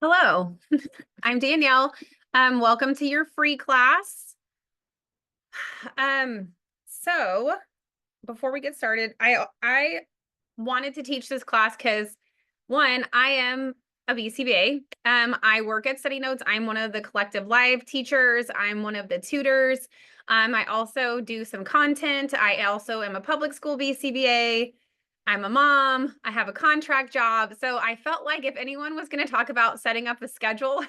Hello, I'm Danielle. Welcome to your free class. Um, so before we get started, I wanted to teach this class because one, I am a BCBA. I work at Study Notes. I'm one of the collective live teachers. I'm one of the tutors. I also do some content. I also am a public school BCBA. I'm a mom. I have a contract job. So I felt like if anyone was going to talk about setting up a schedule,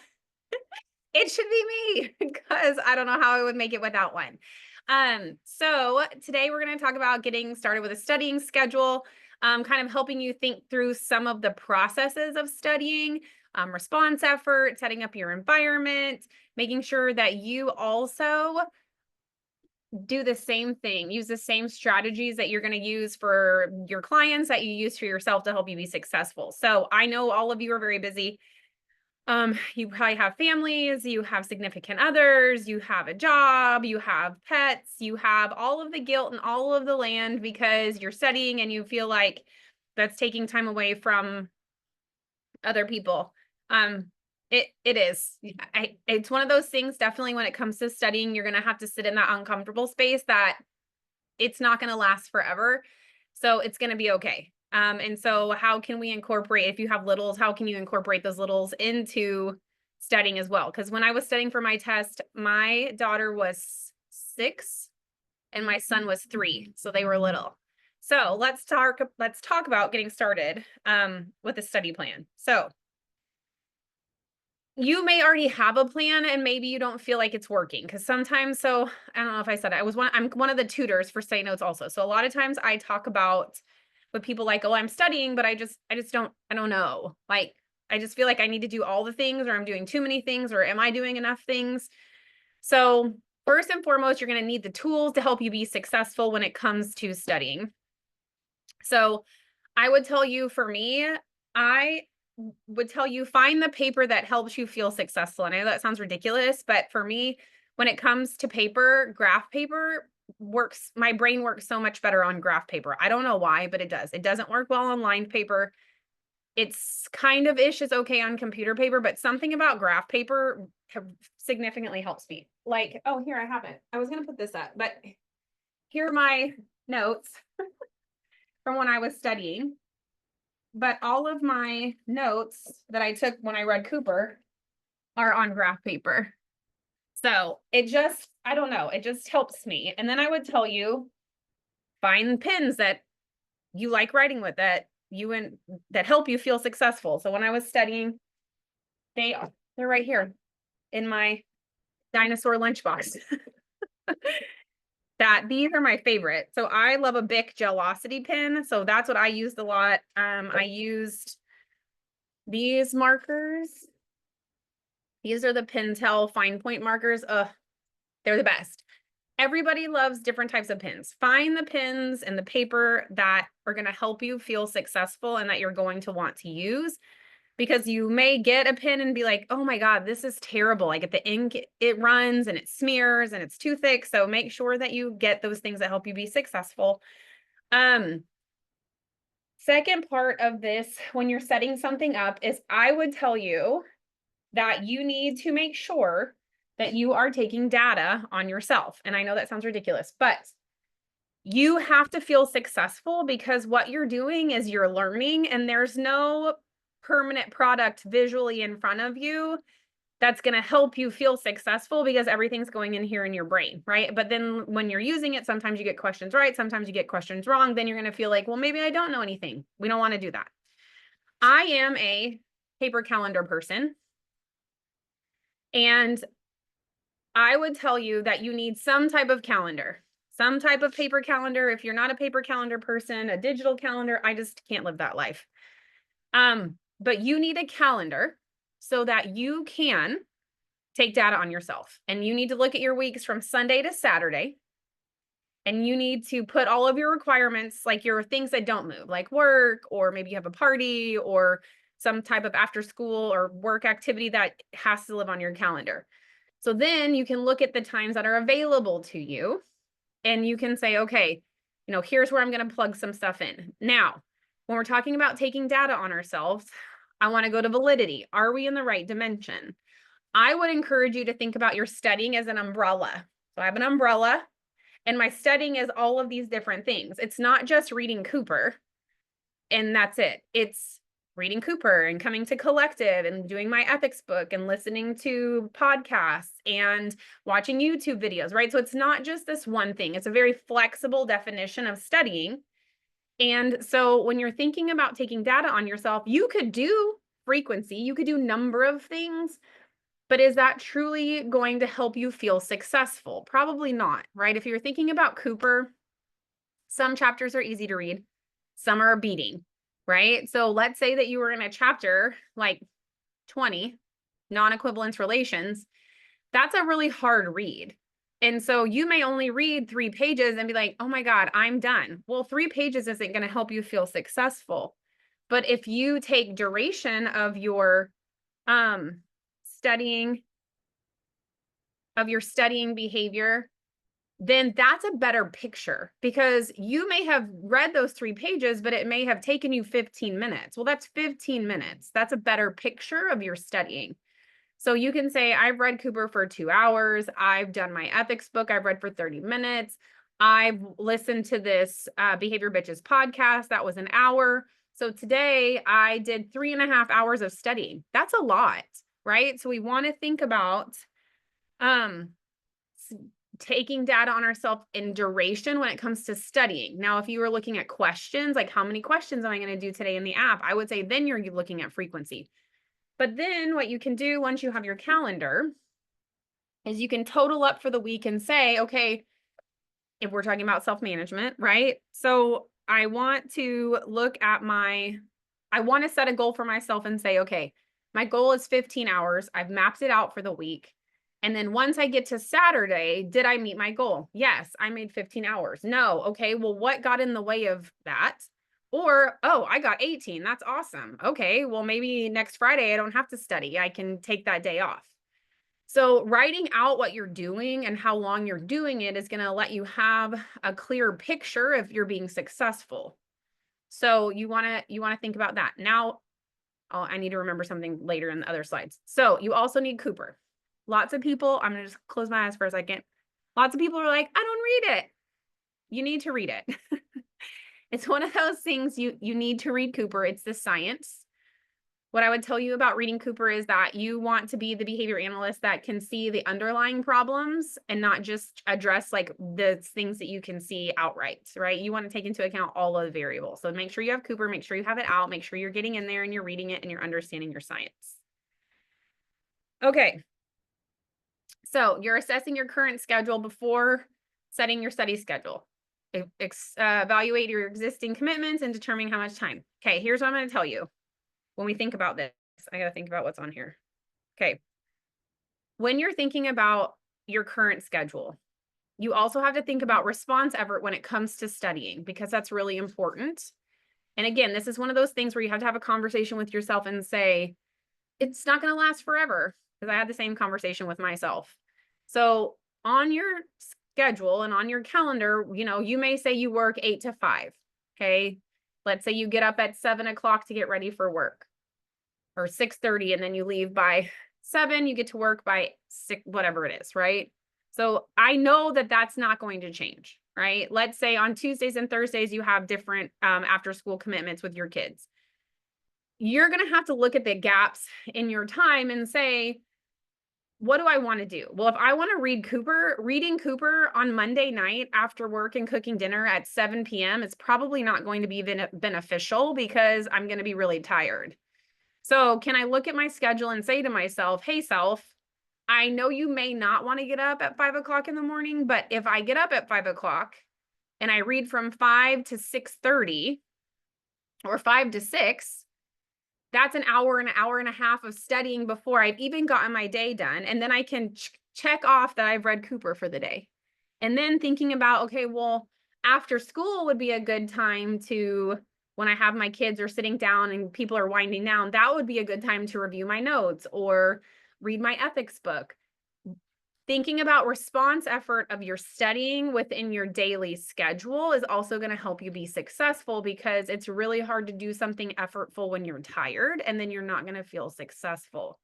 it should be me because I don't know how I would make it without one. So today we're going to talk about getting started with a studying schedule, kind of helping you think through some of the processes of studying, response effort, setting up your environment, making sure that you also do the same thing, use the same strategies that you're going to use for your clients that you use for yourself to help you be successful. So I know all of you are very busy. You probably have families, you have significant others, you have a job, you have pets, you have all of the guilt and all of the land because you're studying and you feel like that's taking time away from other people. It is. It's one of those things, definitely when it comes to studying, you're going to have to sit in that uncomfortable space that it's not going to last forever. So it's going to be okay. And so how can we incorporate, if you have littles, how can you incorporate those littles into studying as well? Because when I was studying for my test, my daughter was 6 and my son was 3. So they were little. So let's talk about getting started with a study plan. So you may already have a plan and maybe you don't feel like it's working because sometimes, so I don't know if I said it, I'm one of the tutors for Study Notes also. So a lot of times I talk about with people like, oh, I'm studying, but I don't know. Like, I just feel like I need to do all the things, or I'm doing too many things, or am I doing enough things? So first and foremost, you're going to need the tools to help you be successful when it comes to studying. So I would tell you, for me, I would tell you find the paper that helps you feel successful. And I know that sounds ridiculous, but for me, when it comes to paper, graph paper works. My brain works so much better on graph paper. I don't know why, but it does. It doesn't work well on lined paper. It's kind of ish is okay on computer paper, but something about graph paper significantly helps me. Like, oh, here I have it. I was going to put this up, but here are my notes from when I was studying. But all of my notes that I took when I read Cooper are on graph paper. So it just, I don't know, it just helps me. And then I would tell you, find pins that you like writing with, that help you feel successful. So when I was studying, they're right here in my dinosaur lunchbox. These are my favorite. So I love a Bic Gelosity pen. So that's what I used a lot. I used these markers. These are the Pentel fine point markers. They're the best. Everybody loves different types of pins. Find the pins and the paper that are going to help you feel successful and that you're going to want to use, because you may get a pen and be like, oh my God, this is terrible. Like, at the ink, it runs and it smears and it's too thick. So make sure that you get those things that help you be successful. Second part of this, when you're setting something up, is I would tell you that you need to make sure that you are taking data on yourself. And I know that sounds ridiculous, but you have to feel successful because what you're doing is you're learning, and there's no permanent product visually in front of you that's going to help you feel successful because everything's going in here in your brain, right? But then when you're using it, sometimes you get questions right, sometimes you get questions wrong. Then you're going to feel like, well, maybe I don't know anything. We don't want to do that. I am a paper calendar person. And I would tell you that you need some type of calendar, some type of paper calendar. If you're not a paper calendar person, a digital calendar, I just can't live that life. But you need a calendar so that you can take data on yourself. And you need to look at your weeks from Sunday to Saturday. And you need to put all of your requirements, like your things that don't move, like work, or maybe you have a party or some type of after school or work activity that has to live on your calendar. So then you can look at the times that are available to you and you can say, okay, here's where I'm going to plug some stuff in. Now, when we're talking about taking data on ourselves, I want to go to validity. Are we in the right dimension? I would encourage you to think about your studying as an umbrella. So I have an umbrella, and my studying is all of these different things. It's not just reading Cooper, and that's it. It's reading Cooper and coming to Collective and doing my ethics book and listening to podcasts and watching YouTube videos, right? So it's not just this one thing. It's a very flexible definition of studying. And so when you're thinking about taking data on yourself, you could do frequency, you could do number of things, but is that truly going to help you feel successful? Probably not, right? If you're thinking about Cooper, some chapters are easy to read, some are beating, right? So let's say that you were in a chapter like 20, non-equivalence relations. That's a really hard read. And so you may only read 3 pages and be like, oh my God, I'm done. Well, 3 pages isn't going to help you feel successful. But if you take duration of your studying behavior, then that's a better picture, because you may have read those 3 pages, but it may have taken you 15 minutes. Well, that's 15 minutes. That's a better picture of your studying. So you can say, I've read Cooper for 2 hours. I've done my ethics book. I've read for 30 minutes. I've listened to this Behavior Bitches podcast. That was an hour. So today I did 3.5 hours of studying. That's a lot, right? So we want to think about taking data on ourselves in duration when it comes to studying. Now, if you were looking at questions, like how many questions am I going to do today in the app, I would say then you're looking at frequency. But then what you can do once you have your calendar is you can total up for the week and say, okay, if we're talking about self-management, right? So I want to look at I want to set a goal for myself and say, okay, my goal is 15 hours. I've mapped it out for the week. And then once I get to Saturday, did I meet my goal? Yes, I made 15 hours. No. Okay, well, what got in the way of that? Or, oh, I got 18. That's awesome. Okay, well, maybe next Friday I don't have to study. I can take that day off. So writing out what you're doing and how long you're doing it is going to let you have a clear picture if you're being successful. So you want to think about that. Now, I need to remember something later in the other slides. So you also need Cooper. Lots of people, I'm going to just close my eyes for a second. Lots of people are like, I don't read it. You need to read it. It's one of those things you need to read Cooper. It's the science. What I would tell you about reading Cooper is that you want to be the behavior analyst that can see the underlying problems and not just address like the things that you can see outright, right? You want to take into account all of the variables. So make sure you have Cooper, make sure you have it out, make sure you're getting in there and you're reading it and you're understanding your science. Okay. So you're assessing your current schedule before setting your study schedule. Evaluate your existing commitments and determine how much time. Okay, here's what I'm going to tell you. When we think about this, I got to think about what's on here. Okay. When you're thinking about your current schedule, you also have to think about response effort when it comes to studying, because that's really important. And again, this is one of those things where you have to have a conversation with yourself and say, it's not going to last forever, because I had the same conversation with myself. So on your schedule and on your calendar, you may say you work 8 to 5. Okay. Let's say you get up at 7 o'clock to get ready for work, or 6:30, and then you leave by 7, you get to work by 6, whatever it is, right? So I know that that's not going to change, right? Let's say on Tuesdays and Thursdays, you have different after school commitments with your kids. You're going to have to look at the gaps in your time and say, what do I want to do? Well, if I want to read Cooper, reading Cooper on Monday night after work and cooking dinner at 7 p.m. is probably not going to be beneficial, because I'm going to be really tired. So can I look at my schedule and say to myself, hey, self, I know you may not want to get up at 5 o'clock in the morning, but if I get up at 5 o'clock and I read from 5 to 6:30 or 5 to 6, that's an hour and a half of studying before I've even gotten my day done. And then I can check off that I've read Cooper for the day. And then thinking about, okay, well, after school would be a good time to, when I have my kids or sitting down and people are winding down, that would be a good time to review my notes or read my ethics book. Thinking about response effort of your studying within your daily schedule is also going to help you be successful, because it's really hard to do something effortful when you're tired, and then you're not going to feel successful.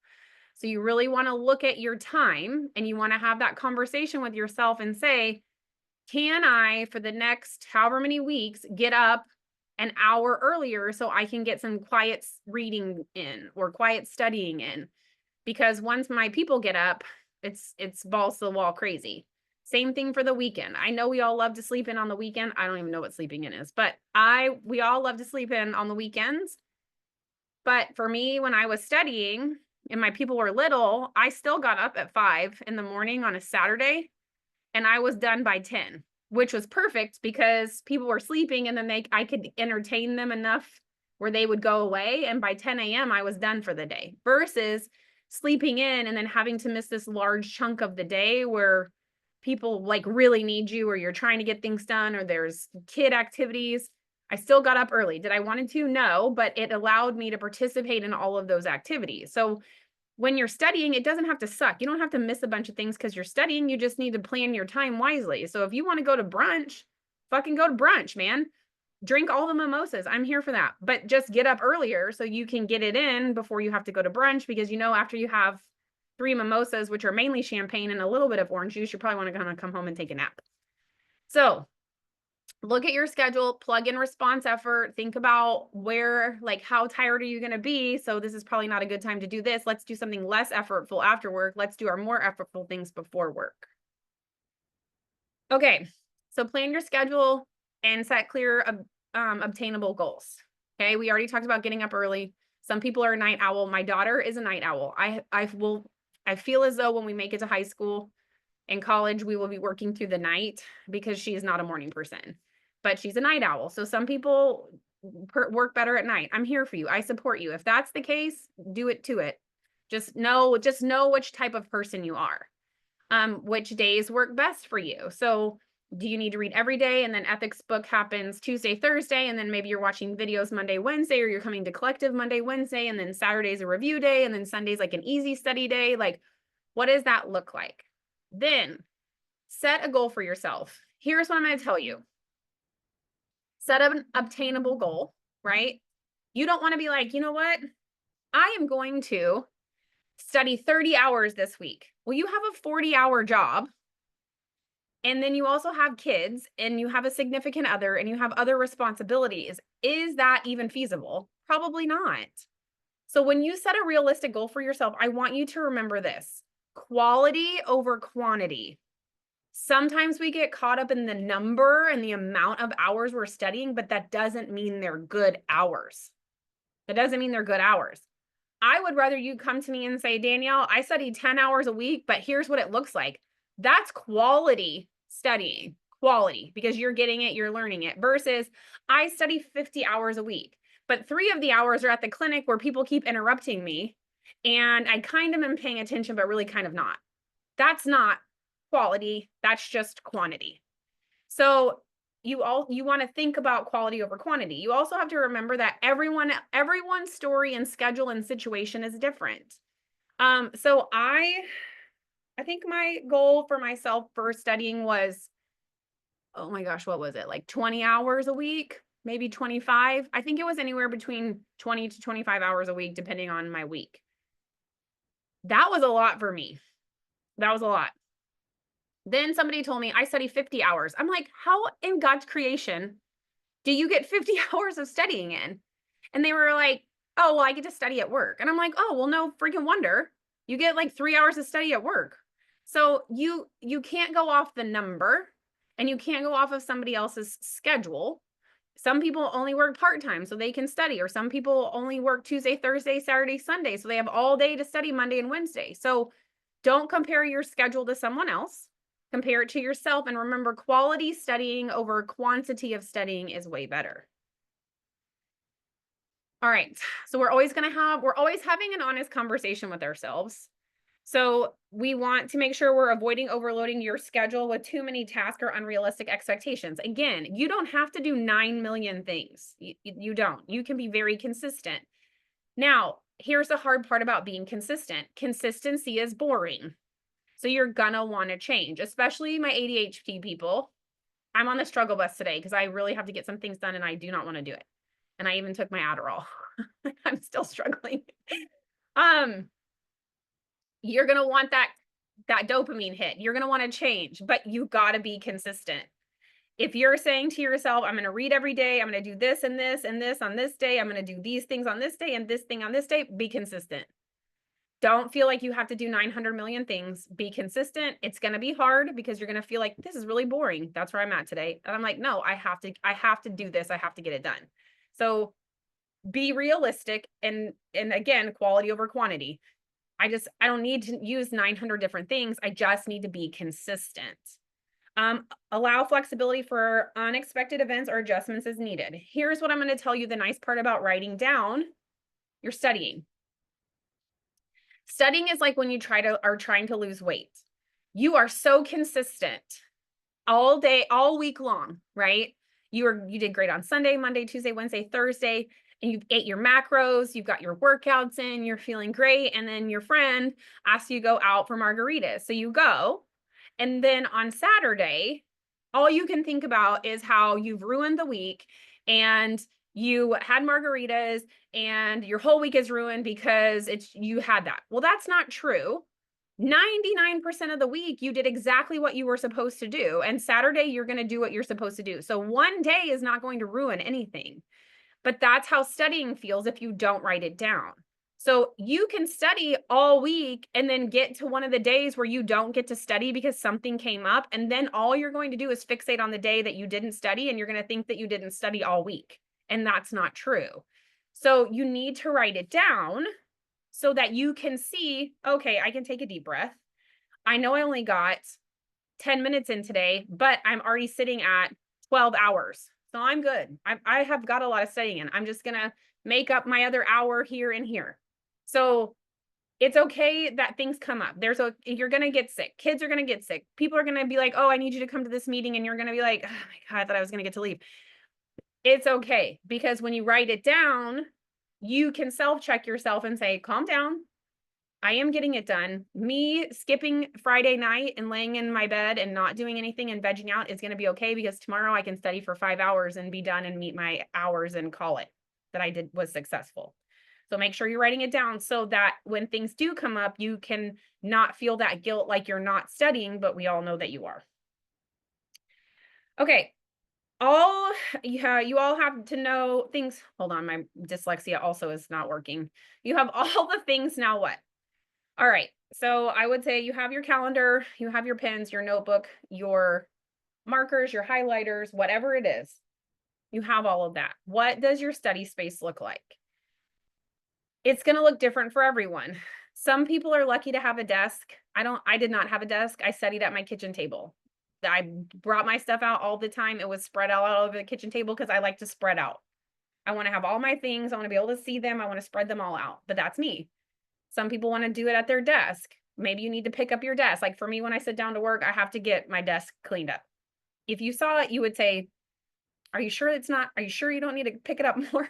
So you really want to look at your time, and you want to have that conversation with yourself and say, can I, for the next however many weeks, get up an hour earlier so I can get some quiet reading in or quiet studying in? Because once my people get up, it's balls to the wall crazy. Same thing for the weekend. I know we all love to sleep in on the weekend. I don't even know what sleeping in is, but we all love to sleep in on the weekends. But for me, when I was studying and my people were little, I still got up at 5 in the morning on a Saturday, and I was done by 10, which was perfect because people were sleeping, and then I could entertain them enough where they would go away. And by 10 a.m., I was done for the day, versus sleeping in and then having to miss this large chunk of the day where people like really need you, or you're trying to get things done, or there's kid activities. I still got up early. Did I want to? No, but it allowed me to participate in all of those activities. So when you're studying, it doesn't have to suck. You don't have to miss a bunch of things because you're studying. You just need to plan your time wisely. So if you want to go to brunch, fucking go to brunch, man. Drink all the mimosas. I'm here for that. But just get up earlier so you can get it in before you have to go to brunch, because after you have 3 mimosas, which are mainly champagne and a little bit of orange juice, you probably want to come home and take a nap. So look at your schedule, plug in response effort, think about how tired are you going to be? So this is probably not a good time to do this. Let's do something less effortful after work. Let's do our more effortful things before work. Okay, so plan your schedule and set clear, obtainable goals. Okay, we already talked about getting up early. Some people are a night owl. My daughter is a night owl. I feel as though when we make it to high school and college, we will be working through the night because she is not a morning person, but she's a night owl. So some people work better at night. I'm here for you. I support you. If that's the case, do it to it. Just know which type of person you are. Which days work best for you. So do you need to read every day, and then ethics book happens Tuesday, Thursday, and then maybe you're watching videos Monday, Wednesday, or you're coming to collective Monday, Wednesday, and then Saturday's a review day, and then Sunday's like an easy study day? Like, what does that look like? Then set a goal for yourself. Here's what I'm going to tell you. Set up an obtainable goal, right? You don't want to be like, you know what? I am going to study 30 hours this week. Well, you have a 40-hour job, and then you also have kids, and you have a significant other, and you have other responsibilities. Is that even feasible? Probably not. So when you set a realistic goal for yourself, I want you to remember this: quality over quantity. Sometimes we get caught up in the number and the amount of hours we're studying, but that doesn't mean they're good hours. That doesn't mean they're good hours. I would rather you come to me and say, Danielle, I study 10 hours a week, but here's what it looks like. That's quality studying, quality, because you're getting it, you're learning it, versus I study 50 hours a week, but 3 of the hours are at the clinic where people keep interrupting me, and I kind of am paying attention, but really kind of not. That's not quality. That's just quantity. So you want to think about quality over quantity. You also have to remember that everyone's story and schedule and situation is different. So I think my goal for myself for studying was, oh my gosh, what was it? Like 20 hours a week, maybe 25. I think it was anywhere between 20 to 25 hours a week, depending on my week. That was a lot for me. That was a lot. Then somebody told me I study 50 hours. I'm like, how in God's creation do you get 50 hours of studying in? And they were like, oh, well, I get to study at work. And I'm like, oh, well, no freaking wonder. You get like 3 hours of study at work. So you can't go off the number, and you can't go off of somebody else's schedule. Some people only work part-time so they can study, or some people only work Tuesday, Thursday, Saturday, Sunday. So they have all day to study Monday and Wednesday. So don't compare your schedule to someone else. Compare it to yourself, and remember, quality studying over quantity of studying is way better. All right. So we're always having an honest conversation with ourselves. So we want to make sure we're avoiding overloading your schedule with too many tasks or unrealistic expectations. Again, you don't have to do 9 million things. You don't. You can be very consistent. Now, here's the hard part about being consistent. Consistency is boring. So you're gonna want to change, especially my ADHD people. I'm on the struggle bus today because I really have to get some things done and I do not want to do it. And I even took my Adderall. I'm still struggling. You're gonna want that dopamine hit. You're gonna want to change, but you got to be consistent. If you're saying to yourself, I'm going to read every day, I'm going to do this and this and this on this day, I'm going to do these things on this day and this thing on this day, be consistent. Don't feel like you have to do 900 million things. Be consistent. It's going to be hard because you're going to feel like this is really boring. That's where I'm at today. And I'm like, no, I have to do this. I have to get it done. So be realistic and again, quality over quantity. I don't need to use 900 different things. I just need to be consistent. Allow flexibility for unexpected events or adjustments as needed. Here's what I'm going to tell you the nice part about writing down. You're studying. Studying is like when you are trying to lose weight. You are so consistent all day, all week long, right? You did great on Sunday, Monday, Tuesday, Wednesday, Thursday, and you ate your macros, you've got your workouts in, you're feeling great, and then your friend asks you to go out for margaritas. So you go. And then on Saturday, all you can think about is how you've ruined the week and you had margaritas and your whole week is ruined because you had that. Well, that's not true. 99% of the week, you did exactly what you were supposed to do. And Saturday, you're going to do what you're supposed to do. So one day is not going to ruin anything. But that's how studying feels if you don't write it down. So you can study all week and then get to one of the days where you don't get to study because something came up. And then all you're going to do is fixate on the day that you didn't study and you're going to think that you didn't study all week. And that's not true. So you need to write it down so that you can see, okay, I can take a deep breath. I know I only got 10 minutes in today, but I'm already sitting at 12 hours. So I'm good. I have got a lot of studying in. I'm just going to make up my other hour here and here. So it's okay that things come up. You're going to get sick. Kids are going to get sick. People are going to be like, oh, I need you to come to this meeting. And you're going to be like, oh my God, I thought I was going to get to leave. It's okay. Because when you write it down, you can self-check yourself and say, calm down. I am getting it done. Me skipping Friday night and laying in my bed and not doing anything and vegging out is going to be okay because tomorrow I can study for 5 hours and be done and meet my hours and call it that I was successful. So make sure you're writing it down so that when things do come up, you can not feel that guilt like you're not studying, but we all know that you are. Okay. You all have to know things. Hold on. My dyslexia also is not working. You have all the things now what? All right. So I would say you have your calendar, you have your pens, your notebook, your markers, your highlighters, whatever it is. You have all of that. What does your study space look like? It's going to look different for everyone. Some people are lucky to have a desk. I did not have a desk. I studied at my kitchen table. I brought my stuff out all the time. It was spread out all over the kitchen table because I like to spread out. I want to have all my things. I want to be able to see them. I want to spread them all out, but that's me. Some people want to do it at their desk. Maybe you need to pick up your desk. Like for me, when I sit down to work, I have to get my desk cleaned up. If you saw it, you would say, are you sure you don't need to pick it up more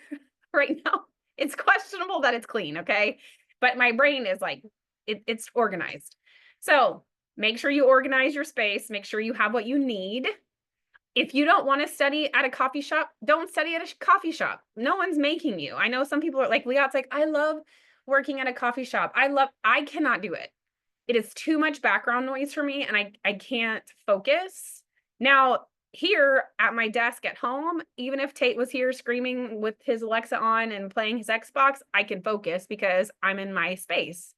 right now? It's questionable that it's clean, okay? But my brain is like, it's organized. So make sure you organize your space. Make sure you have what you need. If you don't want to study at a coffee shop, don't study at a coffee shop. No one's making you. I know some people are like, Leah's like, I love working at a coffee shop. I cannot do it. It is too much background noise for me and I can't focus. Now, here at my desk at home, even if Tate was here screaming with his Alexa on and playing his Xbox, I can focus because I'm in my space.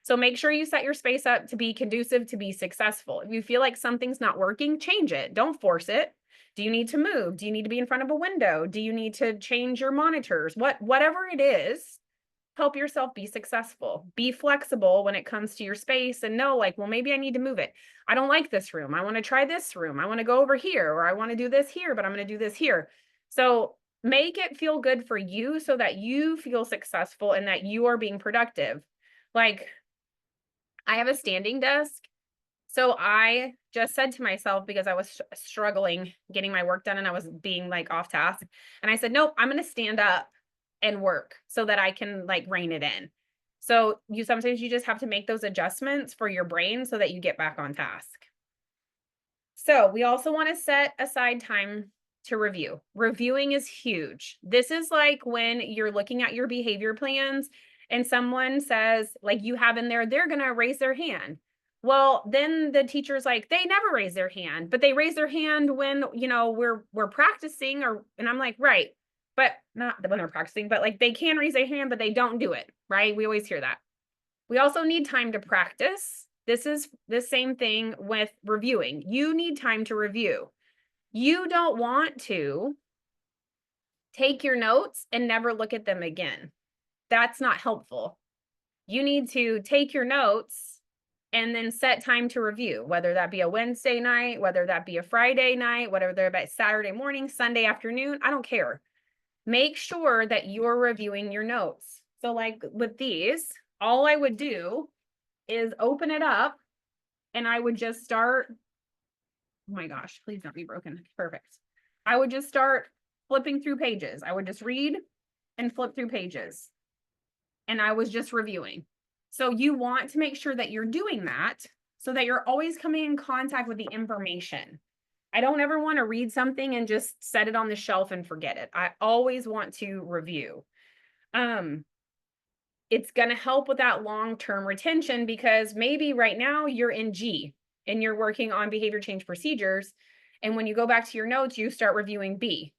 So make sure you set your space up to be conducive, to be successful. If you feel like something's not working, change it. Don't force it. Do you need to move? Do you need to be in front of a window? Do you need to change your monitors? Whatever it is, help yourself be successful. Be flexible when it comes to your space and know like, well, maybe I need to move it. I don't like this room. I want to try this room. I want to go over here, or I want to do this here, but I'm going to do this here. So make it feel good for you so that you feel successful and that you are being productive. Like I have a standing desk. So I just said to myself, because I was struggling getting my work done and I was being like off task. And I said, nope, I'm going to stand up and work so that I can like rein it in. So sometimes you just have to make those adjustments for your brain so that you get back on task. So we also want to set aside time to review. Reviewing is huge. This is like when you're looking at your behavior plans and someone says, like you have in there, they're going to raise their hand. Well, then the teacher's like, they never raise their hand, but they raise their hand when, we're practicing and I'm like, right. But not when they're practicing, but like they can raise their hand, but they don't do it, right? We always hear that. We also need time to practice. This is the same thing with reviewing. You need time to review. You don't want to take your notes and never look at them again. That's not helpful. You need to take your notes and then set time to review, whether that be a Wednesday night, whether that be a Friday night, whether they're about Saturday morning, Sunday afternoon, I don't care. Make sure that you're reviewing your notes. So like with these, all I would do is open it up and I would just start. Oh my gosh, please don't be broken. Perfect. I would just start flipping through pages. I would just read and flip through pages. And I was just reviewing. So you want to make sure that you're doing that so that you're always coming in contact with the information. I don't ever want to read something and just set it on the shelf and forget it. I always want to review. It's going to help with that long-term retention because maybe right now you're in G and you're working on behavior change procedures. And when you go back to your notes, you start reviewing B,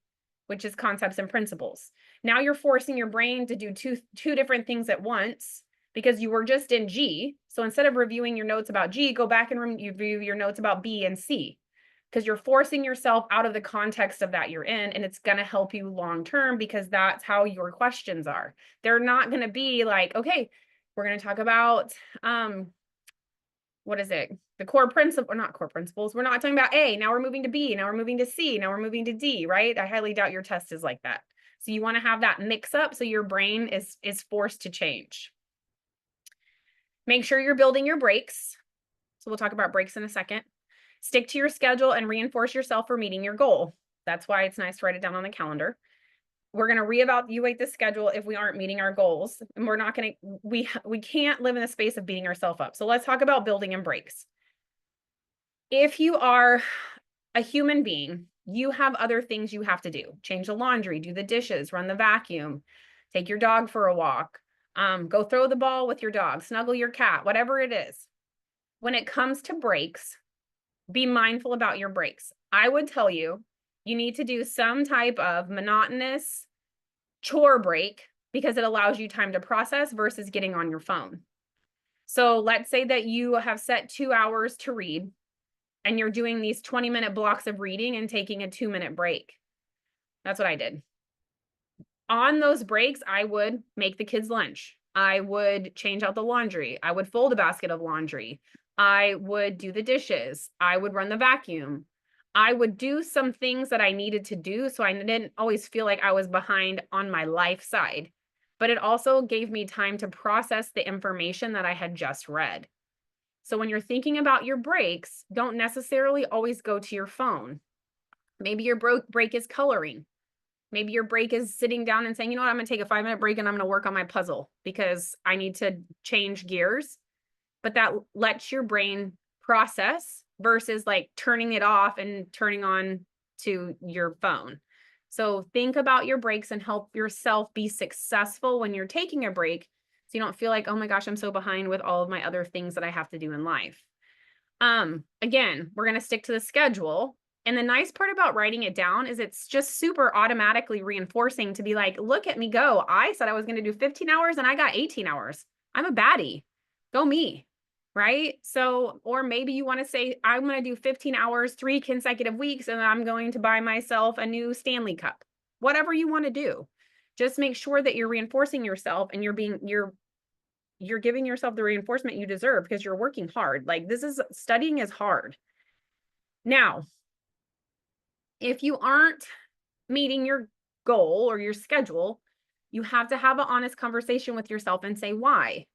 which is concepts and principles. Now you're forcing your brain to do two different things at once because you were just in G. So instead of reviewing your notes about G, go back and review your notes about B and C because you're forcing yourself out of the context of that you're in, and it's going to help you long-term because that's how your questions are. They're not going to be like, okay, we're going to talk about, what is it? The core principle, or not core principles. We're not talking about A. Now we're moving to B. Now we're moving to C. Now we're moving to D, right? I highly doubt your test is like that. So you want to have that mix up so your brain is forced to change. Make sure you're building your breaks. So we'll talk about breaks in a second. Stick to your schedule and reinforce yourself for meeting your goal. That's why it's nice to write it down on the calendar. We're going to reevaluate the schedule if we aren't meeting our goals. And we're not going to, we can't live in the space of beating ourselves up. So let's talk about building in breaks. If you are a human being, you have other things you have to do. Change the laundry, do the dishes, run the vacuum, take your dog for a walk, go throw the ball with your dog, snuggle your cat, whatever it is. When it comes to breaks, be mindful about your breaks. I would tell you, you need to do some type of monotonous chore break because it allows you time to process versus getting on your phone. So let's say that you have set 2 hours to read and you're doing these 20-minute blocks of reading and taking a 2-minute break. That's what I did. On those breaks, I would make the kids lunch. I would change out the laundry. I would fold a basket of laundry. I would do the dishes. I would run the vacuum. I would do some things that I needed to do so I didn't always feel like I was behind on my life side. But it also gave me time to process the information that I had just read. So when you're thinking about your breaks, don't necessarily always go to your phone. Maybe your break is coloring. Maybe your break is sitting down and saying, you know what, I'm going to take a 5-minute break and I'm going to work on my puzzle because I need to change gears. But that lets your brain process versus like turning it off and turning on to your phone. So think about your breaks and help yourself be successful when you're taking a break so you don't feel like, oh my gosh, I'm so behind with all of my other things that I have to do in life. Again, we're going to stick to the schedule. And the nice part about writing it down is it's just super automatically reinforcing to be like, look at me go. I said I was going to do 15 hours and I got 18 hours. I'm a baddie. Go me. Right? So, or maybe you want to say, I'm going to do 15 hours, 3 consecutive weeks, and I'm going to buy myself a new Stanley Cup. Whatever you want to do. Just make sure that you're reinforcing yourself and you're giving yourself the reinforcement you deserve because you're working hard. Like studying is hard. Now, if you aren't meeting your goal or your schedule, you have to have an honest conversation with yourself and say, why?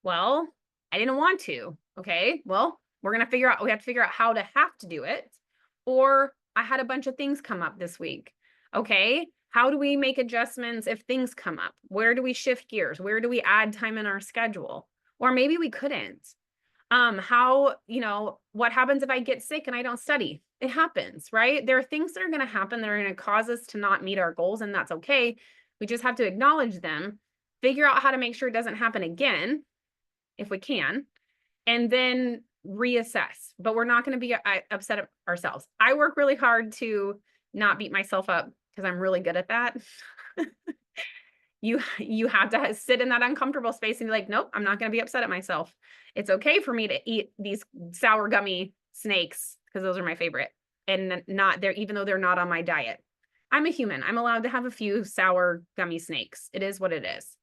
Well, I didn't want to. Okay, well, we have to figure out how to have to do it. Or I had a bunch of things come up this week. Okay, How do we make adjustments if things come up? Where do we shift gears? Where do we add time in our schedule? Or maybe we couldn't. How, what happens if I get sick and I don't study? It happens, right? There are things that are going to happen that are going to cause us to not meet our goals, and that's okay. We just have to acknowledge them, figure out how to make sure it doesn't happen again, if we can, and then reassess. But we're not going to be upset at ourselves. I work really hard to not beat myself up because I'm really good at that. You have to sit in that uncomfortable space and be like, nope, I'm not going to be upset at myself. It's okay for me to eat these sour gummy snakes because those are my favorite, and not there, even though they're not on my diet. I'm a human. I'm allowed to have a few sour gummy snakes. It is what it is.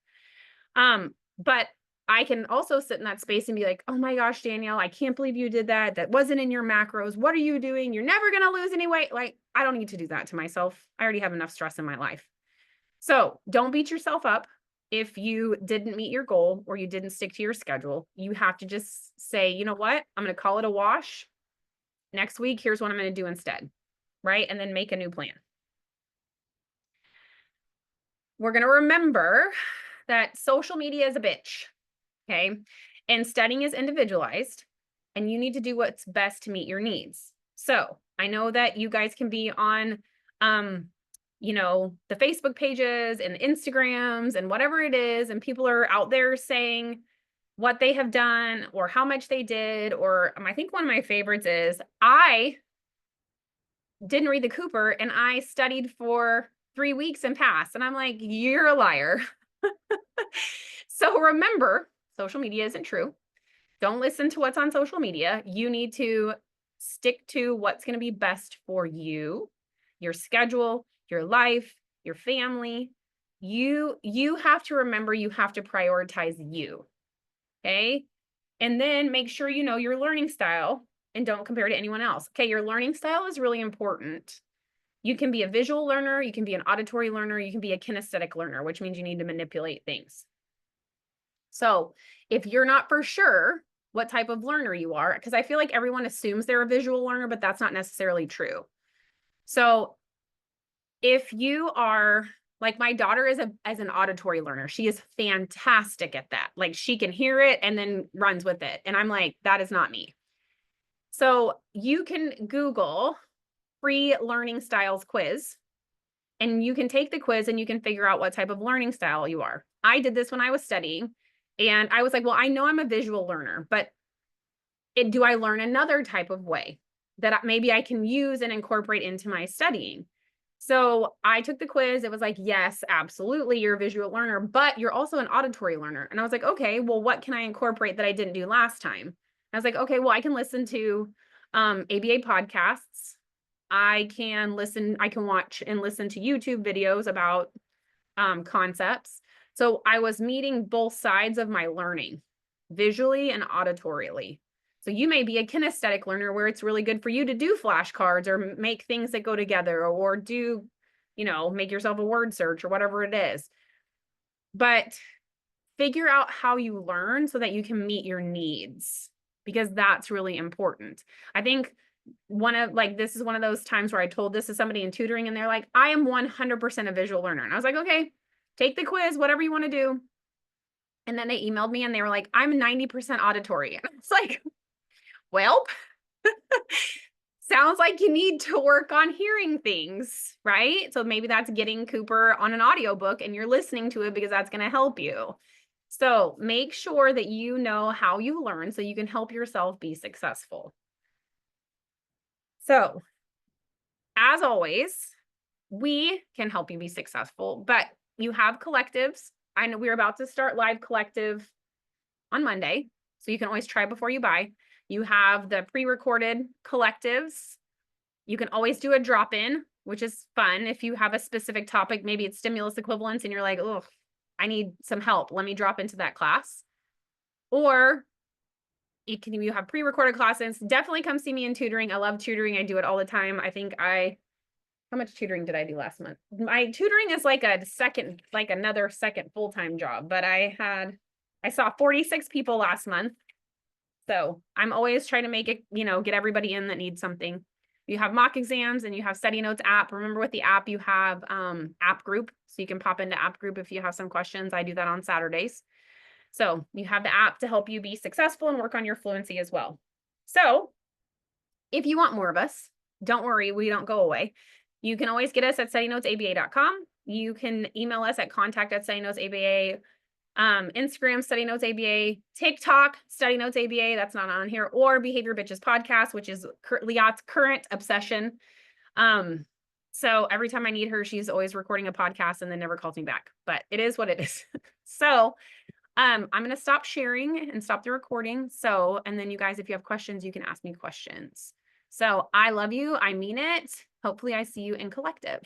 But I can also sit in that space and be like, oh my gosh, Danielle, I can't believe you did that. That wasn't in your macros. What are you doing? You're never going to lose any weight. Like, I don't need to do that to myself. I already have enough stress in my life. So don't beat yourself up if you didn't meet your goal or you didn't stick to your schedule. You have to just say, you know what? I'm going to call it a wash. Next week, here's what I'm going to do instead, right? And then make a new plan. We're going to remember that social media is a bitch, okay? And studying is individualized, and you need to do what's best to meet your needs. So I know that you guys can be on, the Facebook pages and Instagrams and whatever it is, and people are out there saying what they have done or how much they did, or I think one of my favorites is, I didn't read the Cooper and I studied for 3 weeks and passed. And I'm like, you're a liar. So remember, social media isn't true. Don't listen to what's on social media. You need to stick to what's going to be best for you, your schedule, your life, your family. You have to remember, you have to prioritize you. Okay. And then make sure you know your learning style and don't compare to anyone else. Okay. Your learning style is really important. You can be a visual learner. You can be an auditory learner. You can be a kinesthetic learner, which means you need to manipulate things. So if you're not for sure what type of learner you are, because I feel like everyone assumes they're a visual learner, but that's not necessarily true. So if you are, like, my daughter is as an auditory learner, she is fantastic at that. Like, she can hear it and then runs with it. And I'm like, that is not me. So you can Google free learning styles quiz, and you can take the quiz and you can figure out what type of learning style you are. I did this when I was studying, and I was like, well, I know I'm a visual learner, but do I learn another type of way that maybe I can use and incorporate into my studying? So I took the quiz. It was like, yes, absolutely, you're a visual learner, but you're also an auditory learner. And I was like, okay, well, what can I incorporate that I didn't do last time? I was like, okay, well, I can listen to ABA podcasts. I can watch and listen to YouTube videos about concepts. So I was meeting both sides of my learning, visually and auditorily. So you may be a kinesthetic learner where it's really good for you to do flashcards or make things that go together, or do, make yourself a word search or whatever it is. But figure out how you learn so that you can meet your needs, because that's really important. I think this is one of those times where I told this to somebody in tutoring and they're like, I am 100% a visual learner. And I was like, okay, take the quiz, whatever you want to do. And then they emailed me and they were like, I'm 90% auditory. And it's like, well, sounds like you need to work on hearing things, right? So maybe that's getting Cooper on an audiobook and you're listening to it because that's going to help you. So make sure that you know how you learn so you can help yourself be successful. So, as always, we can help you be successful, but you have collectives. I know we're about to start live collective on Monday, so you can always try before you buy. You have the pre-recorded collectives. You can always do a drop-in, which is fun. If you have a specific topic, maybe it's stimulus equivalence, and you're like, oh, I need some help. Let me drop into that class. Or you have pre-recorded classes. Definitely come see me in tutoring. I love tutoring. I do it all the time. How much tutoring did I do last month? My tutoring is like another second full-time job, but I saw 46 people last month. So I'm always trying to make it, get everybody in that needs something. You have mock exams and you have Study Notes app. Remember with the app, you have app group. So you can pop into app group if you have some questions. I do that on Saturdays. So you have the app to help you be successful and work on your fluency as well. So if you want more of us, don't worry, we don't go away. You can always get us at studynotesaba.com. You can email us at contact@studynotesaba. Instagram, Study Notes ABA, TikTok, Study Notes ABA, that's not on here, or Behavior Bitches Podcast, which is Liat's current obsession. So every time I need her, she's always recording a podcast and then never calls me back, but it is what it is. So I'm going to stop sharing and stop the recording. So, and then you guys, if you have questions, you can ask me questions. So I love you. I mean it. Hopefully I see you in collective.